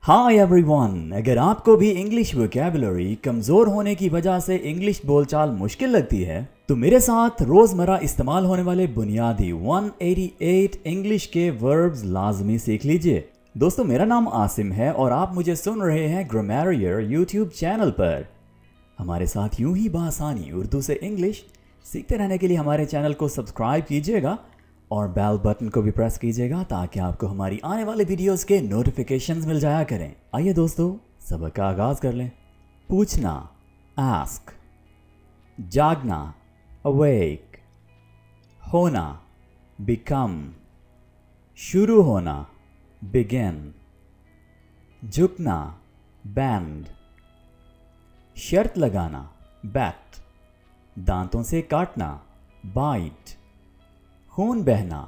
Hi everyone, अगर आपको भी इंग्लिश वोकैबुलरी कमज़ोर होने की वजह से इंग्लिश बोलचाल मुश्किल लगती है तो मेरे साथ रोज़मर्रा इस्तेमाल होने वाले बुनियादी 188 इंग्लिश के वर्ब्स लाजमी सीख लीजिए। दोस्तों, मेरा नाम आसिम है और आप मुझे सुन रहे हैं ग्रामरियर यूट्यूब चैनल पर। हमारे साथ यूं ही बआसानी उर्दू से इंग्लिश सीखते रहने के लिए हमारे चैनल को सब्सक्राइब कीजिएगा और बेल बटन को भी प्रेस कीजिएगा ताकि आपको हमारी आने वाले वीडियोस के नोटिफिकेशंस मिल जाया करें। आइए दोस्तों, सबक का आगाज़ कर लें। पूछना, आस्क। जागना, अवेक। होना, बिकम। शुरू होना, बिगिन। झुकना, बेंड। शर्त लगाना, बेट। दांतों से काटना, बाइट। खून बहना,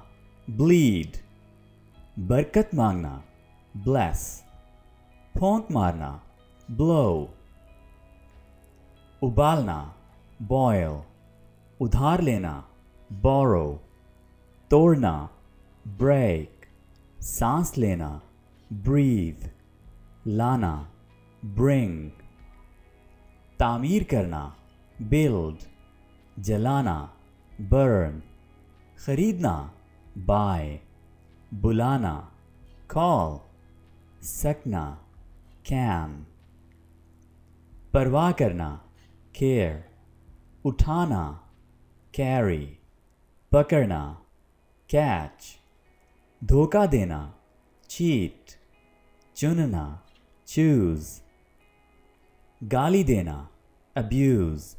ब्लीड। बरकत मांगना, ब्लेस। फौंक मारना, ब्लो। उबालना, बॉयल। उधार लेना, बोरो। तोड़ना, ब्रेक। सांस लेना, ब्रीथ। लाना, ब्रिंग। तामीर करना, बिल्ड। जलाना, बर्न। खरीदना, बाय। बुलाना, कॉल। सकना, कैन। परवाह करना, केयर। उठाना, कैरी। पकड़ना, कैच। धोखा देना, चीट। चुनना, चूज। गाली देना, अब्यूज।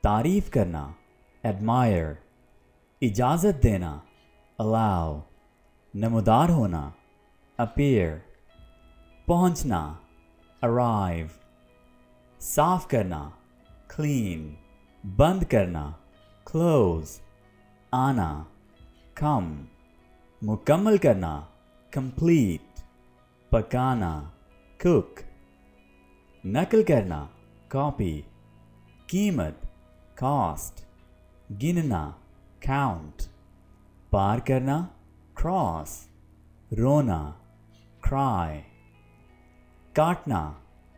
तारीफ करना, एडमायर। इजाज़त देना, अलाउ। नमूदार होना, अपीयर। पहुंचना, अराइव। साफ करना, क्लीन। बंद करना, क्लोज। आना, कम। मुकम्मल करना, कंप्लीट। पकाना, कुक। नकल करना, कॉपी। कीमत, कॉस्ट। गिनना, काउंट। पार करना, क्रॉस। रोना, क्राई। काटना,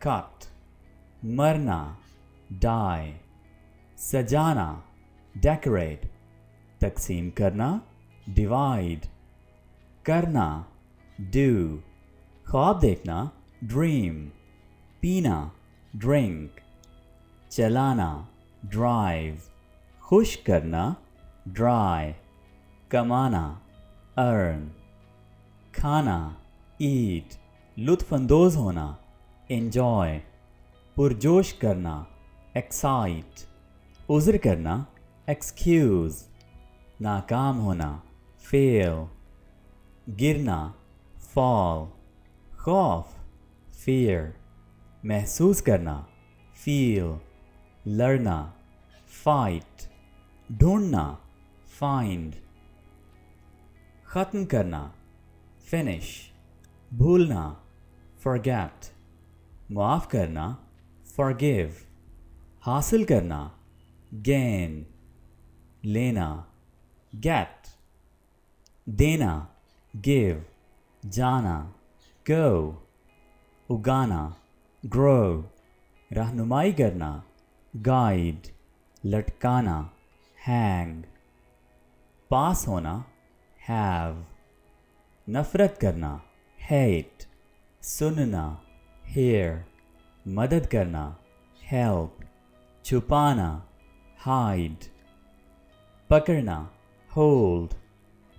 कट। मरना, डाई। सजाना, डेकोरेट। तकसीम करना, डिवाइड। करना, डू। ख्वाब देखना, ड्रीम। पीना, ड्रिंक। चलाना, ड्राइव। खुश करना, ड्राई। कमाना, अर्न। खाना, ईट। लुत्फानंदोज होना, एंजॉय। पुरजोश करना, एक्साइट। उज़्र करना, एक्सक्यूज़। नाकाम होना, फेल। गिरना, फॉल। खौफ, फियर। महसूस करना, फील। लड़ना, फाइट। ढूंढना, फाइंड। ख़त्म करना, फिनिश। भूलना, फॉरगेट। माफ़ करना, फॉरगिव। हासिल करना, गेन। लेना, गेट। देना, गिव। जाना, गो। उगाना, ग्रो। रहनुमाई करना, गाइड। लटकाना, हैंग। पास होना, हैव। नफ़रत करना, हेट। सुनना, हेयर। मदद करना, हेल्प। छुपाना, हाइड। पकड़ना, होल्ड।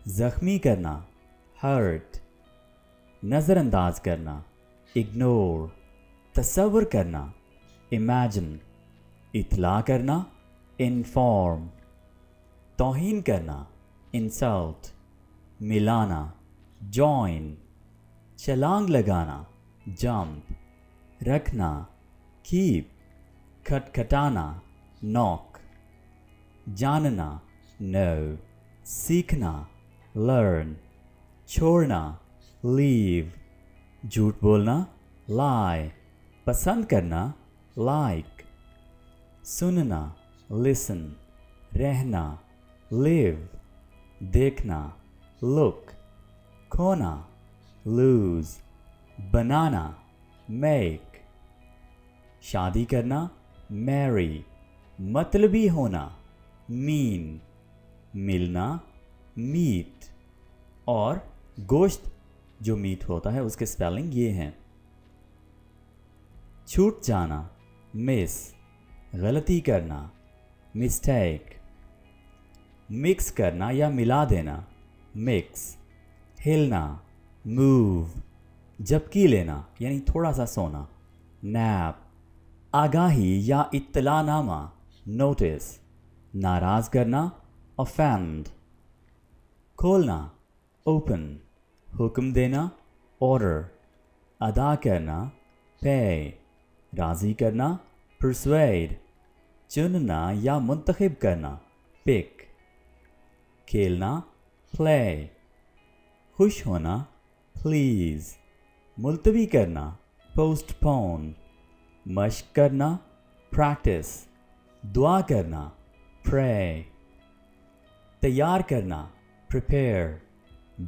ज़ख्मी करना, हर्ट। नज़रअंदाज करना, इग्नोर। तसव्वुर करना, इमेजिन। इत्ला करना, इन्फॉर्म। तौहीन करना, इंसल्ट। मिलाना, जॉइन। छलांग लगाना, जंप। रखना, कीप। खटखटाना, नॉक। जानना, नो। सीखना, लर्न। छोड़ना, लीव। झूठ बोलना, लाई। पसंद करना, लाइक। सुनना, लिसन। रहना, लिव। देखना, लुक। खोना, लूज। बनाना, make। शादी करना marry। मतलबी होना mean। मिलना meet। और गोश्त जो मीट होता है उसके स्पेलिंग ये हैं। छूट जाना मिस। गलती करना मिस्टेक। मिक्स करना या मिला देना मिक्स। हिलना मूव। झपकी लेना यानी थोड़ा सा सोना नैप। आगाही या इत्तलानामा नोटिस। नाराज करना ऑफेंड। खोलना ओपन। हुक्म देना ऑर्डर। अदा करना पे। राज़ी करना परसुएड। चुनना या मुंतखब करना पिक। खेलना प्ले। खुश होना प्लीज़। मुलतवी करना पोस्टपोन। मश्क करना प्रैक्टिस। दुआ करना प्रे। तैयार करना प्रिपेयर।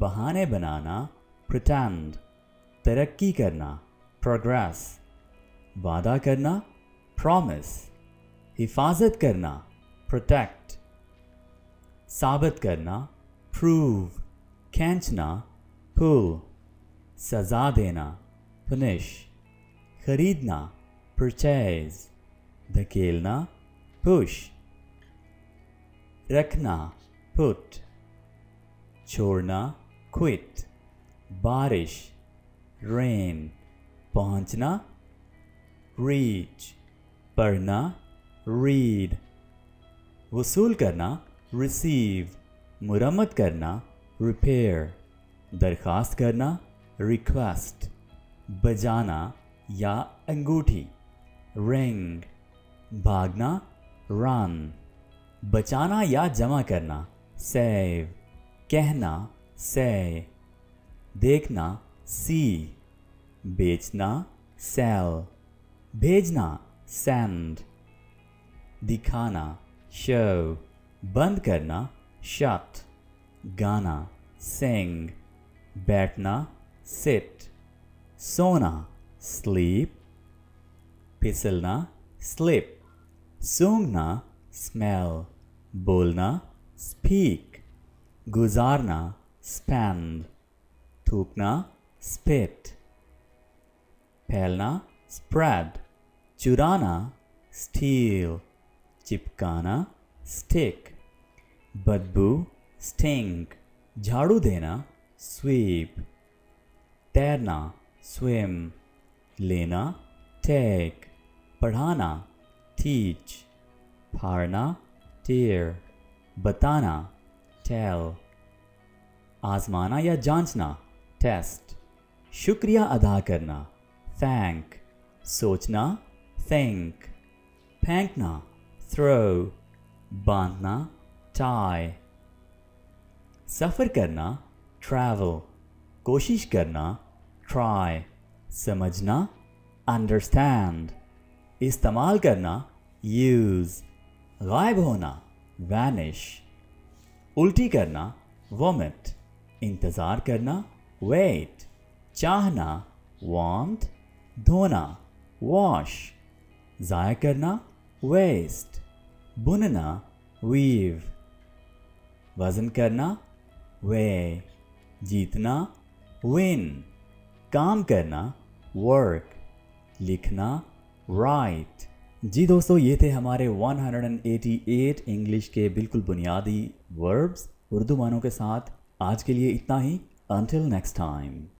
बहाने बनाना प्रिटेंड। तरक्की करना प्रोग्रेस। वादा करना प्रॉमिस। हिफाजत करना प्रोटेक्ट। साबित करना प्रूव। खींचना पुल। सजा देना पनिश। खरीदना परचेज। धकेलना पुश। रखना पुट। छोड़ना क्विट। बारिश रेन। पहुंचना रीच। पढ़ना रीड। वसूल करना रिसीव। मुरम्मत करना रिपेयर। दरख्वास्त करना रिक्वेस्ट। बजाना या अंगूठी रिंग। भागना रन। बचाना या जमा करना सेव। कहना से। देखना सी। बेचना सेल। भेजना सेंड। दिखाना शो। बंद करना शट। गाना सिंग। बैठना सिट। सोना स्लीप। फिसलना स्लिप। सूंघना स्मेल। बोलना स्पीक। गुजारना स्पेंड। थूकना स्पिट। फैलना स्प्रेड। चुराना स्टील। चिपकाना स्टिक। बदबू स्टिंक। झाड़ू देना स्वीप। तैरना स्विम। लेना टेक। पढ़ाना टीच। फाड़ना टीयर। बताना टेल। आजमाना या जांचना टेस्ट। शुक्रिया अदा करना थैंक। सोचना थिंक। फेंकना थ्रो। बांधना टाई। सफ़र करना ट्रैवल। कोशिश करना ट्राई। समझना अंडरस्टैंड। इस्तेमाल करना यूज़। गायब होना वैनिश। उल्टी करना वॉमिट। इंतज़ार करना वेट। चाहना वांट। धोना वॉश। ज़ाया करना वेस्ट। बुनना वीव। वज़न करना वे। जीतना विन। काम करना वर्क। लिखना राइट। जी दोस्तों, ये थे हमारे 188 इंग्लिश के बिल्कुल बुनियादी वर्ब्स उर्दू मानों के साथ। आज के लिए इतना ही। Until next time.